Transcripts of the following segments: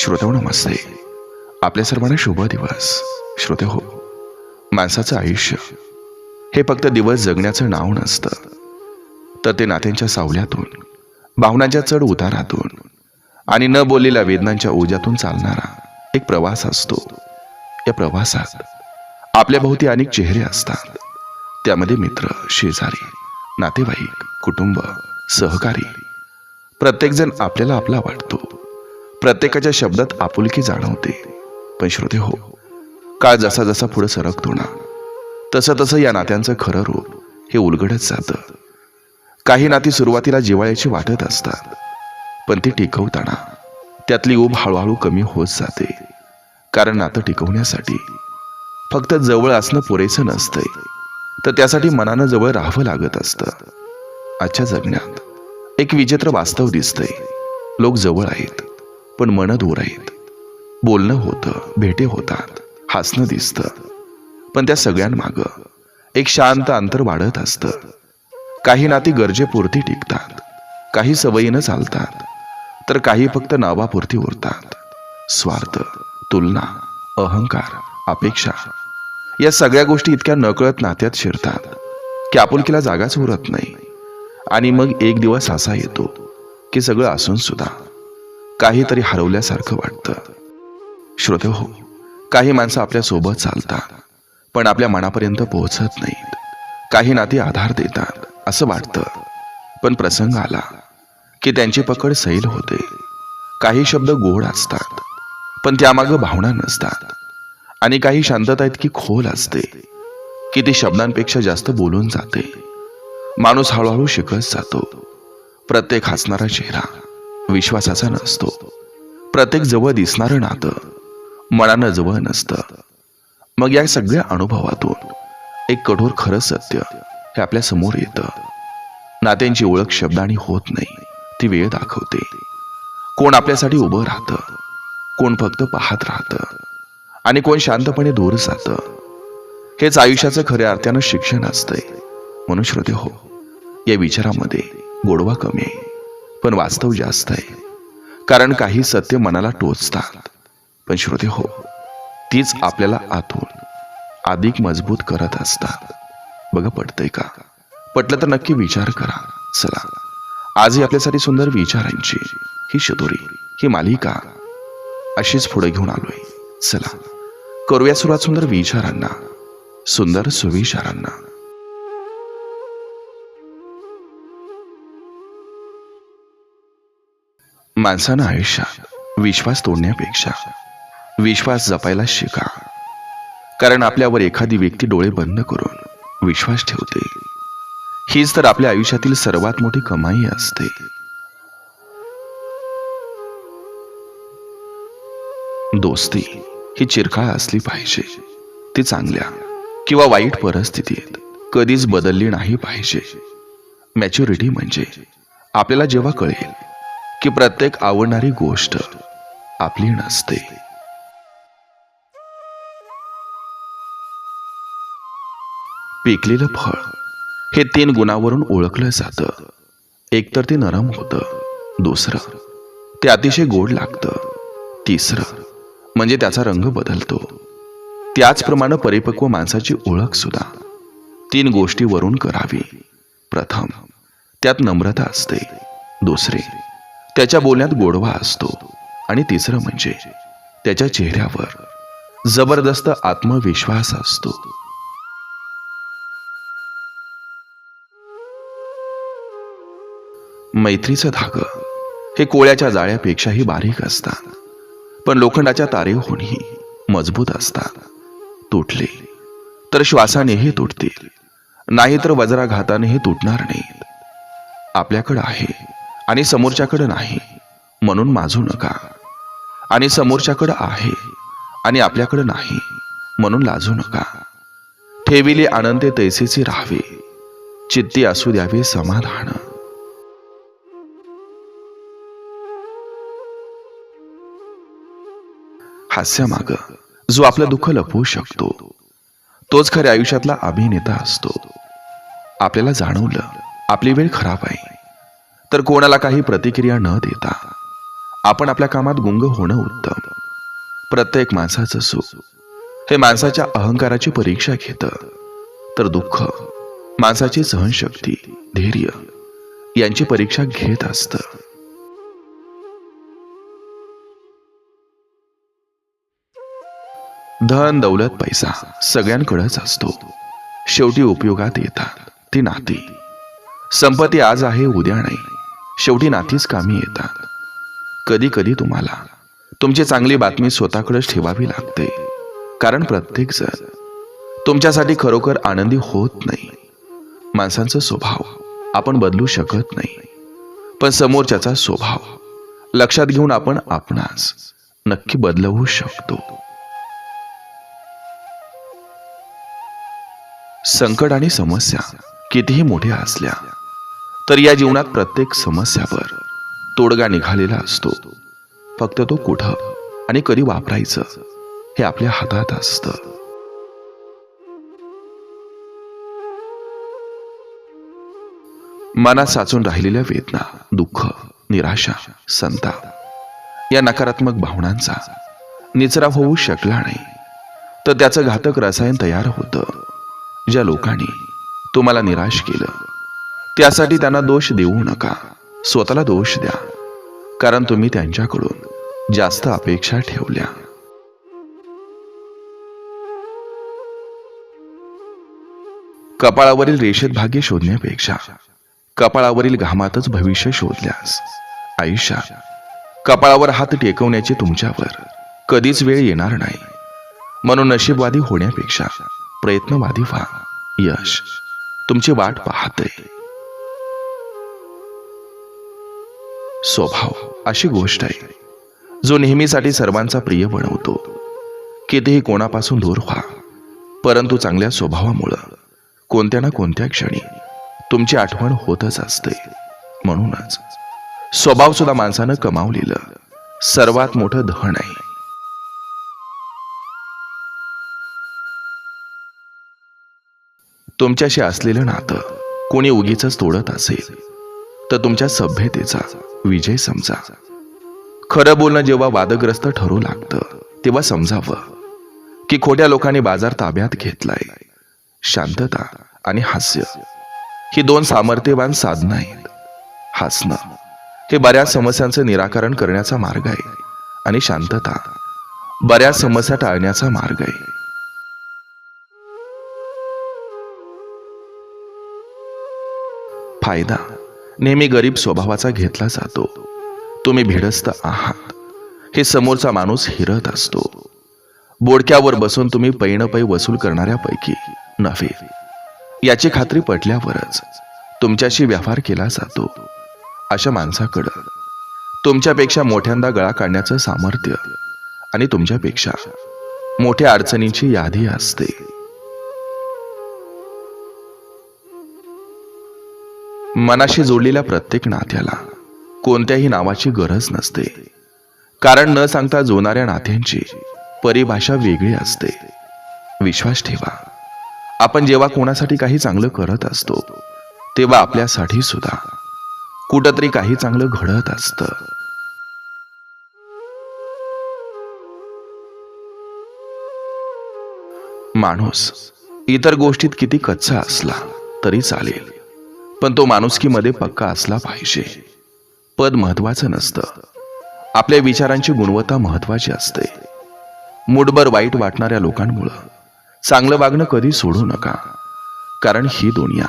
श्रोते नमस्ते. आपल्या सर्वांना शुभ दिवस. श्रोते हो, माणसाचं आयुष्य हे फक्त दिवस जगण्याचं नाव नसतं, तर ते नात्यांच्या सावल्यातून, भावनांच्या चढ उतारातून आणि न बोललेल्या वेदनांच्या ओझ्यातून चालणारा एक प्रवास असतो. या प्रवासात आपल्या भोवती अनेक चेहरे असतात. त्यामध्ये मित्र, शेजारी, नातेवाईक, कुटुंब, सहकारी. प्रत्येकजण आपल्याला आपला वाटतो. प्रत्येकाच्या शब्दात आपुलकी जाणवते. पण श्रोते हो, काळ जसा जसा पुढे सरकतो ना, तसं तसं या नात्यांचं खरं रूप हे उलगडत जातं. काही नाती सुरुवातीला जिव्हाळ्याची वाटत असतात, पण ती टिकवताना त्यातली ऊब हळूहळू कमी होत जाते. कारण नातं टिकवण्यासाठी फक्त जवळ असणं पुरेसं नसतंय, तर त्यासाठी मनानं जवळ राहावं लागत असतं. आजच्या जगण्यात एक विचित्र वास्तव दिसतंय. लोक जवळ आहेत, पण मन दूर आहेत. बोलणं होतं, भेटे होतात, हसणं दिसतं, पण त्या सगळ्यांमागं एक शांत अंतर वाढत असतं. काही नाती गरजेपुरती टिकतात, काही सवयीनं चालतात, तर काही फक्त नावापुरती उरतात. स्वार्थ, तुलना, अहंकार, अपेक्षा या सगळ्या गोष्टी इतक्या नकळत नात्यात शिरतात की आपुलकीला जागाच उरत नाही. आणि मग एक दिवस असा येतो की सगळं असून सुद्धा काहीतरी हरवल्यासारखं वाटतं. श्रोते हो, काही माणसं आपल्या सोबत चालतात, पण आपल्या मनापर्यंत पोहोचत नाहीत. काही नाती आधार देतात असं वाटतं, पण प्रसंग आला की त्यांची पकड सैल होते. काही शब्द गोड असतात, पण त्यामागं भावना नसतात. आणि काही शांतता इतकी खोल असते की ती शब्दांपेक्षा जास्त बोलून जाते. माणूस हळूहळू शिकत जातो. प्रत्येक हसणारा चेहरा विश्वासाचा नसतो. प्रत्येक जवळ दिसणारं नातं मनानं जवळ नसतं. मग या सगळ्या अनुभवातून एक कठोर खरं सत्य हे आपल्या समोर येतं. नात्यांची ओळख शब्दांनी होत नाही, ती वेळ दाखवते. कोण आपल्यासाठी उभं राहतं, कोण फक्त पाहत राहतं, आणि कोण शांतपणे दूर जातं. हेच आयुष्याचं खऱ्या अर्थानं शिक्षण असतंय. म्हणून श्रोते हो, या विचारामध्ये गोडवा कमी आहे, पण वास्तव जास्त आहे. कारण काही सत्य मनाला टोचतात, पण श्रोते हो, तीच आपल्याला आतून अधिक मजबूत करत असतात. बघा, पटतंय का? पटलं तर नक्की विचार करा. चला, आजही आपल्यासाठी सुंदर विचारांची ही शिदोरी, ही मालिका अशीच पुढे घेऊन आलोय. चला, करूया सुरुवात सुंदर विचारांना, सुंदर सुविचारांना. माणसानं आयुष्यात विश्वास तोडण्यापेक्षा विश्वास जपायला शिका. कारण आपल्यावर एखादी व्यक्ती डोळे बंद करून विश्वास ठेवते, हीच तर आपल्या आयुष्यातील सर्वात मोठी कमाई असते. दोस्ती ही चिरकाळ असली पाहिजे. ती चांगल्या किंवा वाईट परिस्थितीत कधीच बदलली नाही पाहिजे. मॅच्युरिटी म्हणजे आपल्याला जेव्हा कळेल की प्रत्येक आवडणारी गोष्ट आपली नसते. पिकलेलं फळ हे 3 गुणांवरून ओळखलं जातं. एक तर ते नरम होतं, दुसरं ते अतिशय गोड लागतं, तिसरं म्हणजे त्याचा रंग बदलतो. त्याचप्रमाणे परिपक्व माणसाची ओळख सुद्धा 3 गोष्टीवरून करावी. प्रथम, त्यात नम्रता असते. दुसरे, त्याच्या बोलण्यात गोडवा असतो. आणि तिसरं म्हणजे त्याच्या चेहऱ्यावर जबरदस्त आत्मविश्वास असतो. मैत्रीचं धागं हे कोळ्याच्या जाळ्यापेक्षाही बारीक असतात, पण लोखंडाच्या तारेहूनही मजबूत असतात. तुटले तर श्वासानेही तुटतील, नाहीतर वज्राघातानेही तुटणार नाहीत. आपल्याकडं आहे आणि समोरच्याकडे नाही म्हणून माजू नका. आणि समोरच्याकडे आहे आणि आपल्याकडे नाही म्हणून लाजू नका. ठेविले आनंदे तैसेचे राहावे, चित्ती असू द्यावे समाधान. हास्यामागं जो आपलं दुःख लपवू शकतो, तोच खऱ्या आयुष्यातला अभिनेता असतो. आपल्याला जाणवलं आपली वेळ खराब आहे, तर कोणाला काही प्रतिक्रिया न देता आपण आपल्या कामात गुंग होणं उत्तम. प्रत्येक माणसाचं सुख हे माणसाच्या अहंकाराची परीक्षा घेतं, तर दुःख माणसाची सहनशक्ती, धैर्य यांची परीक्षा घेत असतं. धन, दौलत, पैसा सगळ्यांकडेच असतो. शेवटी उपयोगात येतात ती नाती. संपत्ती आज आहे उद्या नाही, शेवटी नातीच कामी येतात. कधी कधी तुम्हाला तुमची चांगली बातमी स्वतःकडेच ठेवावी लागते, कारण प्रत्येक जण तुमच्यासाठी खरोखर आनंदी होत नाही. माणसांचा स्वभाव आपण बदलू शकत नाही, पण समोरच्याचा स्वभाव लक्षात घेऊन आपण आपणास नक्की बदलवू शकतो. संकट आणि समस्या कितीही मोठ्या असल्या तर या जीवनात प्रत्येक समस्यावर तोडगा निघालेला असतो. फक्त तो कुठं आणि कधी वापरायचं हे आपल्या हातात असतं. मनात साचून राहिलेल्या वेदना, दुःख, निराशा, संताप या नकारात्मक भावनांचा निचरा होऊ शकला नाही तर त्याचं घातक रसायन तयार होतं. ज्या लोकांनी तुम्हाला निराश केलं त्यासाठी त्यांना दोष देऊ नका, स्वतःला दोष द्या, कारण तुम्ही त्यांच्याकडून जास्त अपेक्षा ठेवल्या. कपाळावरील रेषेत भाग्य शोधण्यापेक्षा कपाळावरील घामातच भविष्य शोधल्यास आयुष्यात कपाळावर हात टेकवण्याची तुमच्यावर कधीच वेळ येणार नाही. म्हणून नशीबवादी होण्यापेक्षा प्रयत्नवादी व्हा. यश तुमची वाट पाहते. स्वभाव अशी गोष्ट आहे जो नेहमीसाठी सर्वांचा प्रिय बनवतो. कितीही कोणापासून दूर व्हा, परंतु चांगल्या स्वभावामुळं कोणत्या ना कोणत्या क्षणी तुमची आठवण होतच असते. म्हणूनच स्वभाव सुद्धा माणसानं कमावलेलं सर्वात मोठं धन आहे. तुमच्याशी असलेलं नातं कोणी उगीचच तोडत असेल तर तुमच्या सभ्यतेचा विजय समजा. खरं बोलणं जेव्हा वादग्रस्त ठरू लागतं तेव्हा समजावं की खोट्या लोकांनी बाजार ताब्यात घेतलाय. शांतता आणि हास्य ही दोन सामर्थ्यवान साधनं आहेत. हसणं हे बऱ्याच समस्यांचं निराकरण करण्याचा मार्ग आहे आणि शांतता बऱ्याच समस्या टाळण्याचा मार्ग आहे. फायदा नेहमी गरीब स्वभावाचा घेतला जातो. तुम्ही भिडस्त आहात हे समोरचा माणूस हिरत असतो. बोडक्यावर बसून तुम्ही पैनपै वसूल करणाऱ्यापैकी नव्हे याची खात्री पटल्यावरच तुमच्याशी व्यवहार केला जातो. अशा माणसाकडं तुमच्यापेक्षा मोठ्यांदा गळा काढण्याचं सामर्थ्य आणि तुमच्यापेक्षा मोठ्या अडचणींची यादी असते. मनाशी जोडलेल्या प्रत्येक नात्याला कोणत्याही नावाची गरज नसते, कारण न सांगता जोडणाऱ्या नात्यांची परिभाषा वेगळी असते. विश्वास ठेवा, आपण जेव्हा कोणासाठी काही चांगलं करत असतो तेव्हा आपल्यासाठी सुद्धा कुठंतरी काही चांगलं घडत असतं. माणूस इतर गोष्टीत किती कच्चा असला तरी चालेल, पण तो माणुसकीमध्ये पक्का असला पाहिजे. पद महत्वाचं नसतं, आपल्या विचारांची गुणवत्ता महत्वाची असते. मूठभर वाईट वाटणाऱ्या लोकांमुळं चांगलं वागणं कधी सोडू नका, कारण ही दुनिया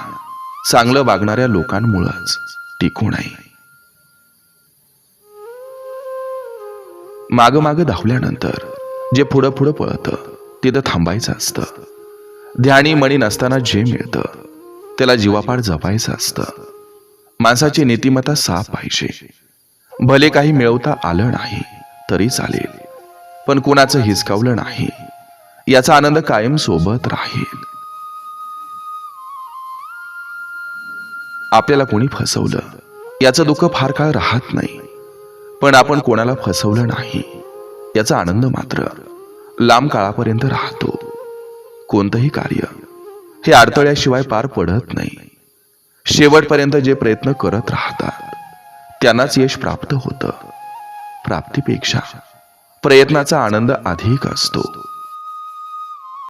चांगलं वागणाऱ्या लोकांमुळंच टिकून आहे. माग माग धावल्यानंतर जे पुढं पुढं पळतं तिथं थांबायचं असतं. ध्यानी मणी नसताना जे मिळतं त्याला जीवापाड जपायचं असतं. माणसाची नीतिमत्ता साफ पाहिजे. भले काही मिळवता आलं नाही तरी चालेल, पण कुणाचं हिसकावलं नाही याचा आनंद कायम सोबत राहील. आपल्याला कोणी फसवलं याचं दुःख फार काळ राहत नाही, पण आपण कोणाला फसवलं नाही याचा आनंद मात्र लांब काळापर्यंत राहतो. कोणतंही कार्य हे अडथळ्याशिवाय पार पडत नाही. शेवटपर्यंत जे प्रयत्न करत राहतात त्यांनाच यश प्राप्त होतं. प्राप्तीपेक्षा प्रयत्नाचा आनंद अधिक असतो.